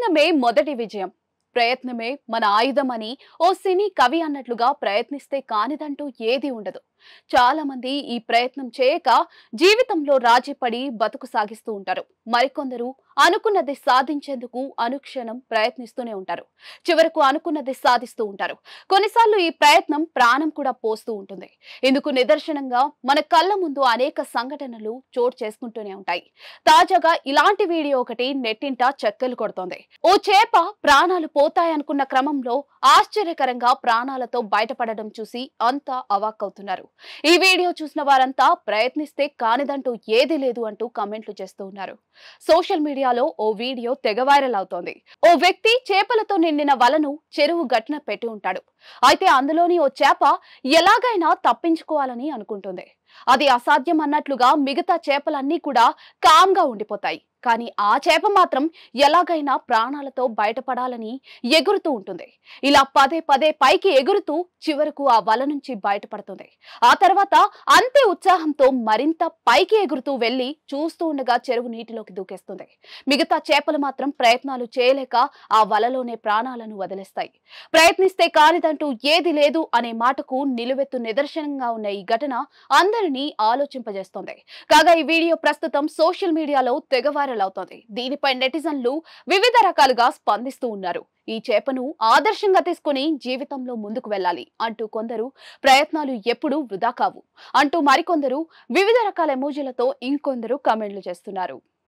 ప్రయత్నమే మొదటి విజయం. ప్రయత్నమే మన ఆయుధమని ఓ సినీ కవి అన్నట్లుగా ప్రయత్నిస్తే కానిదంటూ ఏదీ ఉండదు. చాలా మంది ఈ ప్రయత్నం చేయక జీవితంలో రాజీపడి బతుకు సాగిస్తూ ఉంటారు. మరికొందరు అనుకున్నది సాధించేందుకు అనుక్షణం ప్రయత్నిస్తూనే ఉంటారు. చివరకు అనుకున్నది సాధిస్తూ ఉంటారు. కొన్నిసార్లు ఈ ప్రయత్నం ప్రాణం కూడా పోస్తూ ఉంటుంది. ఇందుకు నిదర్శనంగా మన కళ్ళ ముందు అనేక సంఘటనలు చోటు చేసుకుంటూనే ఉంటాయి. తాజాగా ఇలాంటి వీడియో ఒకటి నెట్టింట చక్కర్లు కొడుతోంది. ఓ చేప ప్రాణాలు పోతాయనుకున్న క్రమంలో ఆశ్చర్యకరంగా ప్రాణాలతో బయటపడడం చూసి అంతా అవాక్కవుతున్నారు. ఈ వీడియో చూసిన వారంతా ప్రయత్నిస్తే కానిదంటూ ఏదీ లేదు అంటూ కామెంట్లు చేస్తూ ఉన్నారు. సోషల్ మీడియాలో ఓ వీడియో తెగ వైరల్ అవుతోంది. ఓ వ్యక్తి చేపలతో నిండిన వలను చెరువు గట్టున పెట్టి ఉంటాడు. అయితే అందులోని ఓ చేప ఎలాగైనా తప్పించుకోవాలని అనుకుంటుంది. అది అసాధ్యం అన్నట్లుగా మిగతా చేపలన్నీ కూడా కామ్గా ఉండిపోతాయి. కానీ ఆ చేప మాత్రం ఎలాగైనా ప్రాణాలతో బయటపడాలని ఎగురుతూ ఉంటుంది. ఇలా పదే పదే పైకి ఎగురుతూ చివరకు ఆ వల నుంచి బయటపడుతుంది. ఆ తర్వాత అంతే ఉత్సాహంతో మరింత పైకి ఎగురుతూ వెళ్లి చూస్తూ ఉండగా చెరువు నీటిలోకి దూకేస్తుంది. మిగతా చేపలు మాత్రం ప్రయత్నాలు చేయలేక ఆ వలలోనే ప్రాణాలను వదిలేస్తాయి. ప్రయత్నిస్తే కానిదంటూ ఏది లేదు అనే మాటకు నిలువెత్తు నిదర్శనంగా ఉన్న ఈ ఘటన అందరినీ ఆలోచింపజేస్తోంది. కాగా ఈ వీడియో ప్రస్తుతం సోషల్ మీడియాలో తెగ వైరల్ అవుతోంది. దీనిపై నెటిజన్లు వివిధ రకాలుగా స్పందిస్తూ ఉన్నారు. ఈ చేపను ఆదర్శంగా తీసుకుని జీవితంలో ముందుకు వెళ్ళాలి అంటూ కొందరు, ప్రయత్నాలు ఎప్పుడూ వృధా కావు అంటూ మరికొందరు, వివిధ రకాల ఎమోజీలతో ఇంకొందరు కామెంట్లు చేస్తున్నారు.